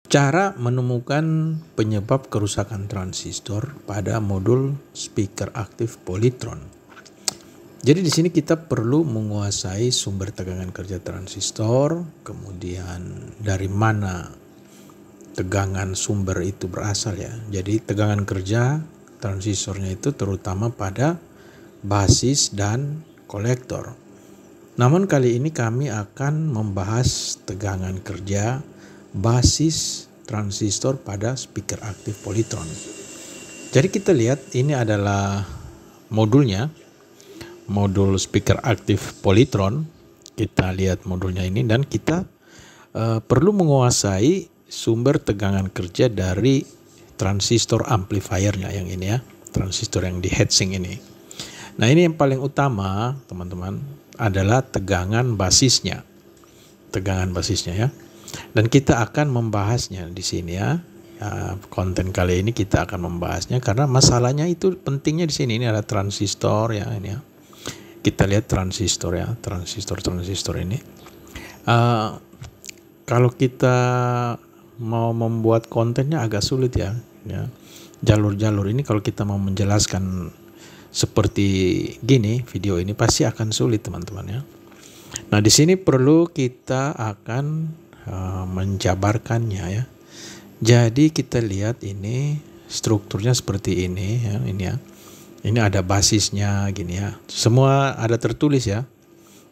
Cara menemukan penyebab kerusakan transistor pada modul speaker aktif Polytron. Jadi di sini kita perlu menguasai sumber tegangan kerja transistor, kemudian dari mana tegangan sumber itu berasal ya. Jadi tegangan kerja transistornya itu terutama pada basis dan kolektor. Namun kali ini kami akan membahas tegangan kerja basis transistor pada speaker aktif Polytron. Jadi kita lihat ini adalah modulnya, modul speaker aktif Polytron. Kita lihat modulnya ini dan kita perlu menguasai sumber tegangan kerja dari transistor amplifiernya yang ini ya, transistor yang di heatsink ini. Nah ini yang paling utama teman-teman adalah tegangan basisnya, ya. Dan kita akan membahasnya di sini ya. Konten kali ini kita akan membahasnya karena masalahnya itu pentingnya di sini. Ini ada transistor ya ini ya. Kita lihat transistor ya, transistor ini. Kalau kita mau membuat kontennya agak sulit ya. Jalur-jalur ini kalau kita mau menjelaskan seperti gini video ini pasti akan sulit teman-teman ya. Nah di sini perlu kita akan menjabarkannya ya. Jadi kita lihat ini strukturnya seperti ini ya, ini ya. Ini ada basisnya gini ya. Semua ada tertulis ya.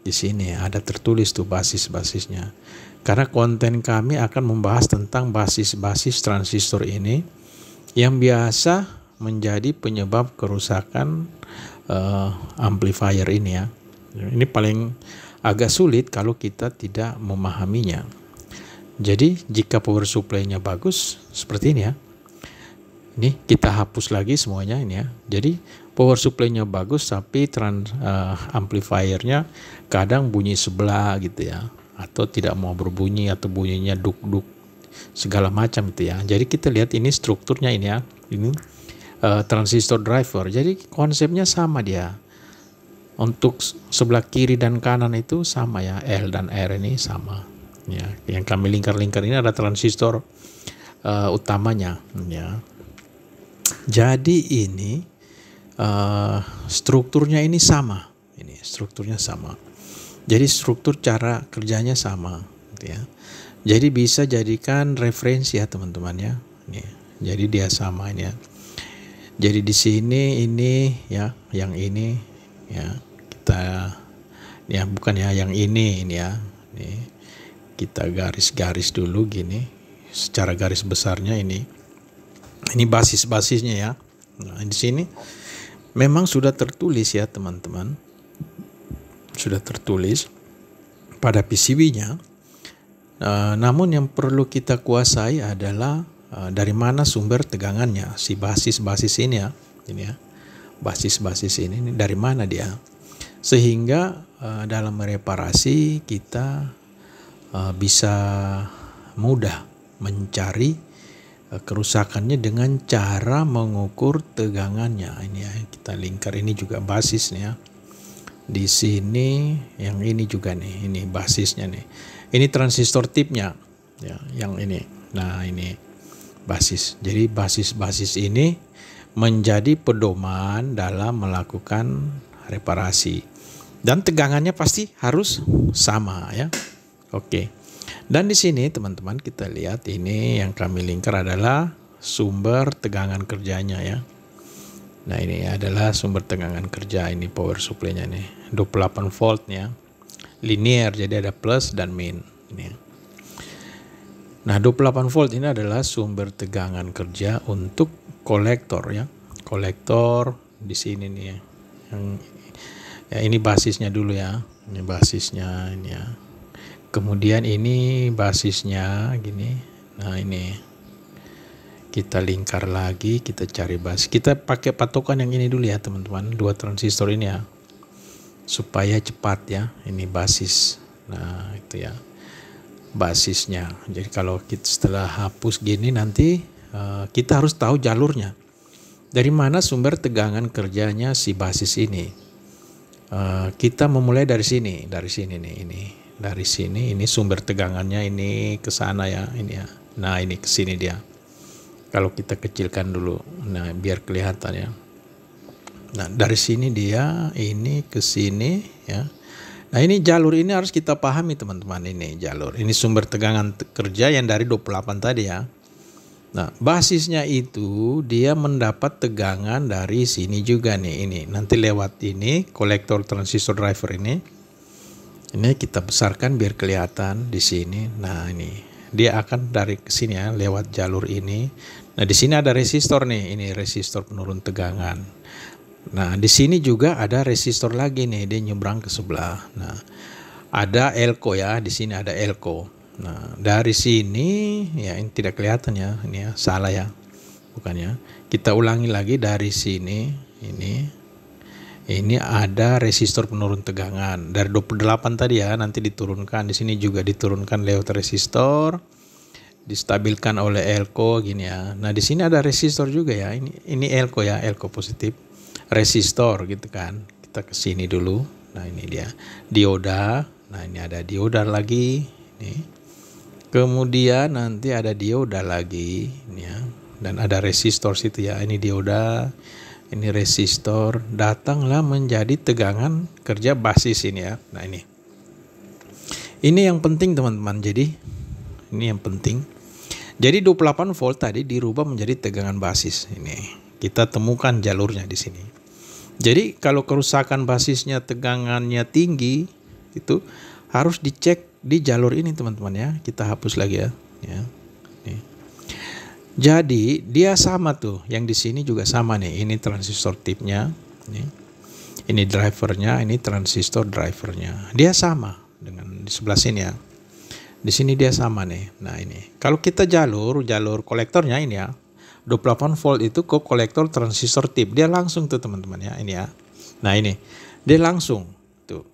Di sini ada tertulis tuh basis-basisnya. Karena konten kami akan membahas tentang basis-basis transistor ini yang biasa menjadi penyebab kerusakan amplifier ini ya. Ini paling agak sulit kalau kita tidak memahaminya. Jadi jika power supply-nya bagus seperti ini ya. Ini kita hapus lagi semuanya ini ya. Jadi power supply-nya bagus tapi amplifiernya kadang bunyi sebelah gitu ya. Atau tidak mau berbunyi atau bunyinya duk-duk segala macam itu ya. Jadi kita lihat ini strukturnya ini ya. Ini transistor driver. Jadi konsepnya sama dia. Untuk sebelah kiri dan kanan itu sama ya. L dan R ini sama. Ya, yang kami lingkar-lingkar ini ada transistor utamanya ya. Jadi ini strukturnya ini sama. Ini strukturnya sama. Jadi struktur cara kerjanya sama gitu ya. Jadi bisa jadikan referensi ya teman-teman ya. Ini, jadi dia sama ini ya. Jadi di sini ini ya, yang ini ya kita ya bukan ya yang ini ya. Ini kita garis-garis dulu gini. Secara garis besarnya ini basis-basisnya ya. Nah, di sini memang sudah tertulis ya teman-teman. Sudah tertulis pada PCB-nya. Namun yang perlu kita kuasai adalah dari mana sumber tegangannya, si basis-basis ini ya. Ini ya. Basis-basis ini dari mana dia? Sehingga dalam mereparasi kita bisa mudah mencari kerusakannya dengan cara mengukur tegangannya. Ini ya, kita lingkar ini juga basisnya ya. Di sini yang ini juga nih, ini basisnya nih. Ini transistor tipnya ya, yang ini. Nah, ini basis. Jadi basis-basis ini menjadi pedoman dalam melakukan reparasi. Dan tegangannya pasti harus sama ya. Oke. Dan di sini teman-teman kita lihat ini yang kami lingkar adalah sumber tegangan kerjanya ya. Nah ini adalah sumber tegangan kerja, ini power supply-nya nih. 28 volt ya. Linear jadi ada plus dan min ini. Nah 28 volt ini adalah sumber tegangan kerja untuk kolektor ya. Kolektor di sini nih ya. Yang ya ini basisnya dulu ya. Ini basisnya ini ya. Kemudian ini basisnya gini. Nah ini kita lingkar lagi, kita cari basis. Kita pakai patokan yang ini dulu ya teman-teman. Dua transistor ini ya. Supaya cepat ya. Ini basis. Nah itu ya. Basisnya. Jadi kalau kita setelah hapus gini nanti kita harus tahu jalurnya. Dari mana sumber tegangan kerjanya si basis ini. Kita memulai dari sini nih ini. Dari sini ini sumber tegangannya ini ke sana ya, ini ya. Nah ini ke sini dia. Kalau kita kecilkan dulu, nah biar kelihatan ya. Nah dari sini dia ini ke sini ya. Nah ini jalur ini harus kita pahami teman-teman, ini jalur. Ini sumber tegangan kerja yang dari 28 tadi ya. Nah basisnya itu dia mendapat tegangan dari sini juga nih, ini. Nanti lewat ini kolektor transistor driver ini. Ini kita besarkan biar kelihatan di sini. Nah ini dia akan dari ke sini ya, lewat jalur ini. Nah di sini ada resistor nih, ini resistor penurun tegangan. Nah di sini juga ada resistor lagi nih, dia nyebrang ke sebelah. Nah ada elko ya, di sini ada elko. Nah dari sini ya ini tidak kelihatan ya, ini ya salah ya, bukannya. Kita ulangi lagi dari sini, ini ada resistor penurun tegangan dari 28 tadi ya, nanti diturunkan. Di sini juga diturunkan lewat resistor, distabilkan oleh elko gini ya. Nah di sini ada resistor juga ya, ini elko ya, elko positif, resistor gitu kan. Kita ke sini dulu. Nah ini dia dioda. Nah ini ada dioda lagi nih. Kemudian nanti ada dioda lagi ini ya, dan ada resistor situ ya. Ini dioda, ini resistor, datanglah menjadi tegangan kerja basis ini ya. Nah ini yang penting teman-teman. Jadi ini yang penting. Jadi 28 volt tadi dirubah menjadi tegangan basis. Ini kita temukan jalurnya di sini. Jadi kalau kerusakan basisnya tegangannya tinggi, itu harus dicek di jalur ini teman-teman ya. Kita hapus lagi ya. Nih. Jadi dia sama tuh, yang di sini juga sama nih. Ini transistor tipnya, ini drivernya, ini transistor drivernya. Dia sama dengan di sebelah sini ya. Di sini dia sama nih. Nah ini, kalau kita jalur kolektornya ini ya, 28 volt itu ke kolektor transistor tip. Dia langsung tuh teman-teman ya, ini ya. Nah ini, dia langsung tuh.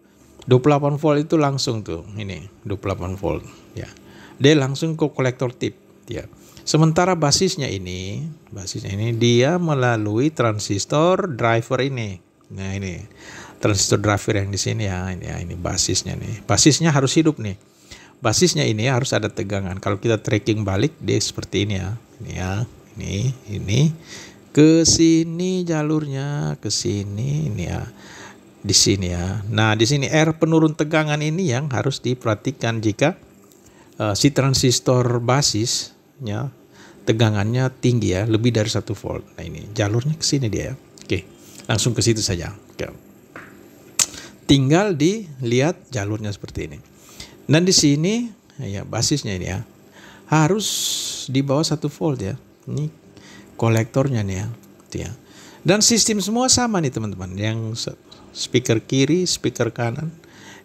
28 volt itu langsung tuh, ini 28 volt ya. Dia langsung ke kolektor tip ya. Sementara basisnya ini dia melalui transistor driver ini. Nah ini transistor driver yang di sini ya, ini basisnya nih. Basisnya harus hidup nih. Basisnya ini harus ada tegangan. Kalau kita tracking balik dia seperti ini ya. Ini ya, ini ke sini jalurnya, ke sini ini ya. Di sini ya. Nah, di sini R penurun tegangan ini yang harus diperhatikan jika si transistor basisnya tegangannya tinggi ya, lebih dari 1 volt. Nah, ini jalurnya ke sini dia ya. Oke, langsung ke situ saja. Oke. Tinggal dilihat jalurnya seperti ini. Dan di sini ya basisnya ini ya. Harus di bawah 1 volt ya. Ini kolektornya nih ya. Itu ya. Dan sistem semua sama nih teman-teman. Yang speaker kiri, speaker kanan,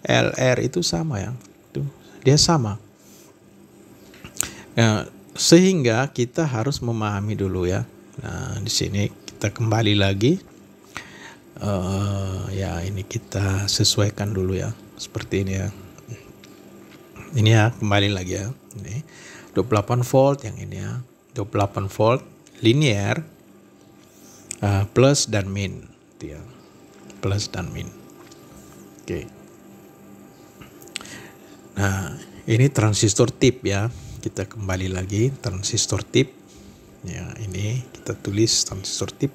LR itu sama ya. Tuh, dia sama. Nah, sehingga kita harus memahami dulu ya. Nah, di sini kita kembali lagi. Ya, ini kita sesuaikan dulu ya. Seperti ini ya. Ini ya, kembali lagi ya. Ini 28 volt yang ini ya. 28 volt linear plus dan min. Itu ya. Plus dan min. Oke. Nah, ini transistor tip ya. Kita kembali lagi transistor tip. Ya, ini kita tulis transistor tip.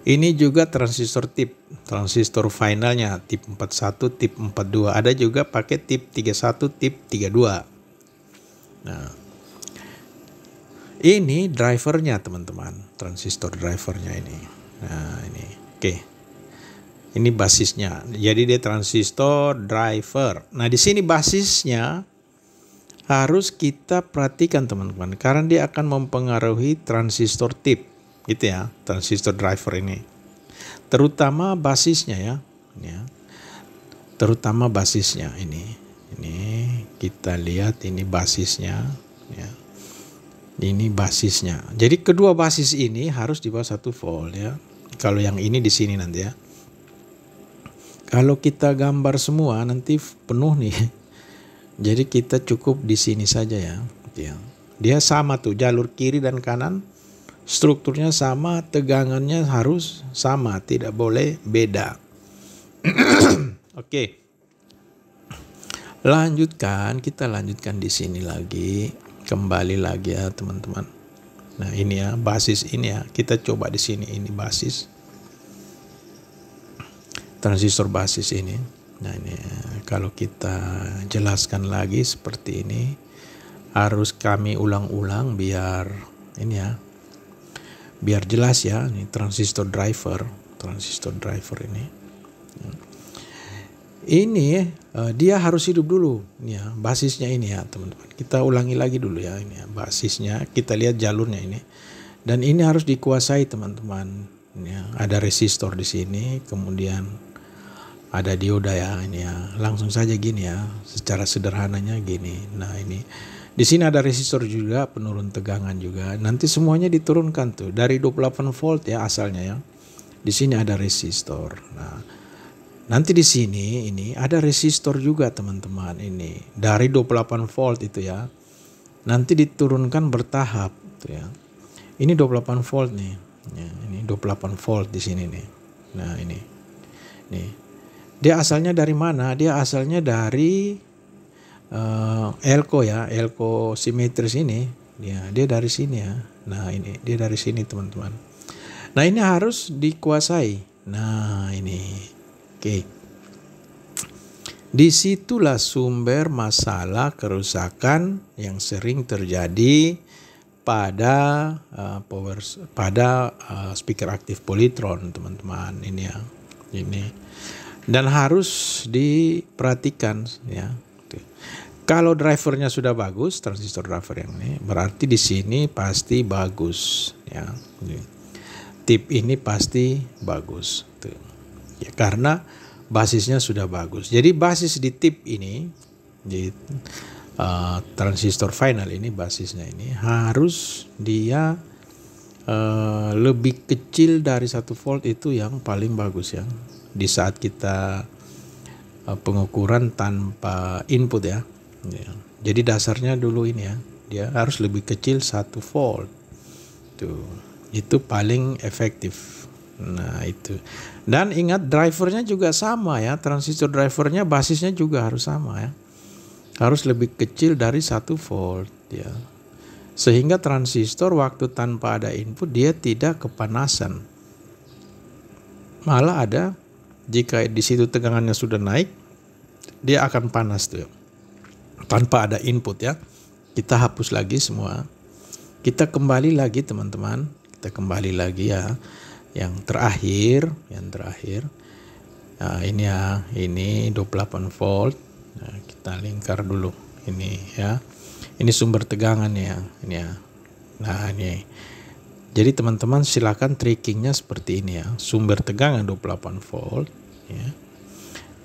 Ini juga transistor tip. Transistor finalnya tip 41, tip 42. Ada juga pakai tip 31, tip 32. Nah, ini drivernya teman-teman. Transistor drivernya ini. Nah, ini. Oke. Ini basisnya. Jadi dia transistor driver. Nah, di sini basisnya harus kita perhatikan teman-teman, karena dia akan mempengaruhi transistor tip, gitu ya, transistor driver ini. Terutama basisnya ya. Ini ya. Terutama basisnya ini. Ini kita lihat ini basisnya ya. Ini basisnya. Jadi kedua basis ini harus di bawah 1 volt ya. Kalau yang ini di sini nanti ya. Kalau kita gambar semua nanti penuh nih. Jadi kita cukup di sini saja ya. Dia sama tuh, jalur kiri dan kanan strukturnya sama, tegangannya harus sama, tidak boleh beda. Oke. Kita lanjutkan di sini lagi. Kembali lagi ya teman-teman. Nah ini ya basis ini ya, kita coba di sini, ini basis transistor basis ini. Nah ini kalau kita jelaskan lagi seperti ini, harus kami ulang-ulang biar ini ya, biar jelas ya. Ini transistor driver ini dia harus hidup dulu ya, basisnya ini ya teman-teman. Kita ulangi lagi dulu ya, ini ya basisnya, kita lihat jalurnya ini, dan ini harus dikuasai teman-teman ya. Ada resistor di sini, kemudian ada dioda ya, ini ya langsung saja gini ya, secara sederhananya gini. Nah ini di sini ada resistor juga, penurun tegangan juga, nanti semuanya diturunkan tuh dari 28 volt ya asalnya ya. Di sini ada resistor. Nah, nanti di sini ini ada resistor juga teman-teman, ini dari 28 volt itu ya. Nanti diturunkan bertahap tuh ya. Ini 28 volt nih. Ya, ini 28 volt di sini nih. Nah, ini. Nih. Dia asalnya dari mana? Dia asalnya dari elko ya, elko simetris ini. Ya, dia dari sini ya. Nah, ini dia dari sini teman-teman. Nah, ini harus dikuasai. Nah, ini. Oke. Disitulah sumber masalah kerusakan yang sering terjadi pada speaker aktif polytron teman-teman, ini ya. Ini. Dan harus diperhatikan ya. Kalau drivernya sudah bagus, transistor driver yang ini, berarti di sini pasti bagus ya. Tip ini pasti bagus tuh. Ya, karena basisnya sudah bagus. Jadi basis di tip ini, di transistor final ini, basisnya ini harus dia lebih kecil dari 1 volt, itu yang paling bagus ya. Di saat kita pengukuran tanpa input ya. Jadi dasarnya dulu ini ya, dia harus lebih kecil 1 volt. Tuh, itu paling efektif. Nah itu. Dan ingat drivernya juga sama ya, transistor drivernya basisnya juga harus sama ya. Harus lebih kecil dari 1 volt ya. Sehingga transistor waktu tanpa ada input dia tidak kepanasan. Malah ada, jika di situ tegangannya sudah naik, dia akan panas tuh. Tanpa ada input ya. Kita hapus lagi semua. Kita kembali lagi teman-teman. Kita kembali lagi ya. Yang terakhir. Nah, ini ya, ini 28 volt. Nah, kita lingkar dulu ini ya. Ini sumber tegangan ya, ini ya. Nah, ini. Jadi teman-teman silakan trackingnya seperti ini ya. Sumber tegangan 28 volt ya.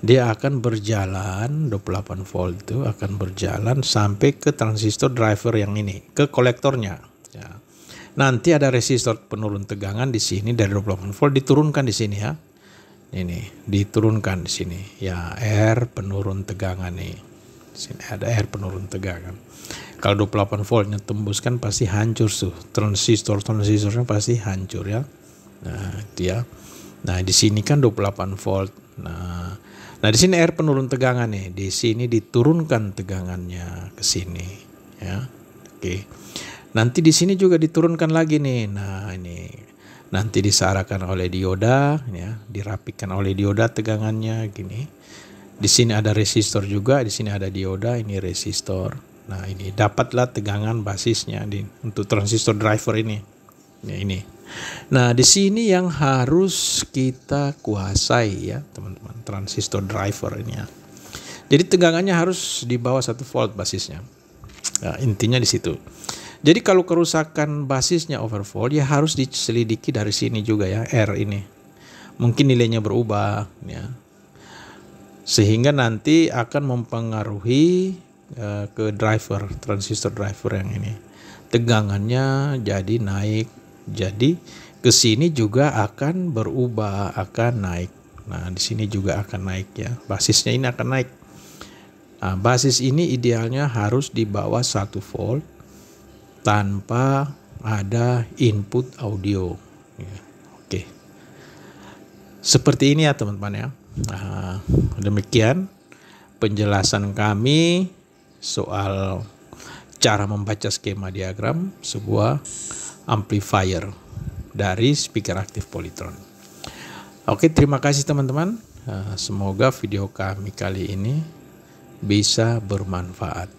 Dia akan berjalan, 28 volt itu akan berjalan sampai ke transistor driver yang ini, ke kolektornya ya. Nanti ada resistor penurun tegangan di sini dari 28 volt, diturunkan di sini ya. Ini diturunkan di sini ya, R penurun tegangan nih. Sini ada R penurun tegangan. Kalau 28 voltnya tembus kan pasti hancur tuh, transistornya pasti hancur ya. Nah dia, nah di sini kan 28 volt. Nah di sini R penurun tegangan nih, di sini diturunkan tegangannya ke sini ya. Oke. Nanti di sini juga diturunkan lagi nih. Nah ini nanti disearahkan oleh dioda ya, dirapikan oleh dioda tegangannya gini. Di sini ada resistor juga, di sini ada dioda, ini resistor. Nah ini dapatlah tegangan basisnya untuk transistor driver ini. Ya, ini. Nah di sini yang harus kita kuasai ya teman-teman, transistor driver ini ya. Jadi tegangannya harus di bawah 1 volt basisnya. Nah, intinya di situ. Jadi kalau kerusakan basisnya overvolt ya harus diselidiki dari sini juga ya, R ini. Mungkin nilainya berubah ya. Sehingga nanti akan mempengaruhi ke driver, transistor driver yang ini. Tegangannya jadi naik. Jadi ke sini juga akan berubah, akan naik. Nah, di sini juga akan naik ya. Basisnya ini akan naik. Nah, basis ini idealnya harus di bawah 1 volt tanpa ada input audio. Ya, oke. Seperti ini ya teman-teman ya. Nah, demikian penjelasan kami soal cara membaca skema diagram sebuah amplifier dari speaker aktif Polytron. Oke, terima kasih teman-teman. Semoga video kami kali ini bisa bermanfaat.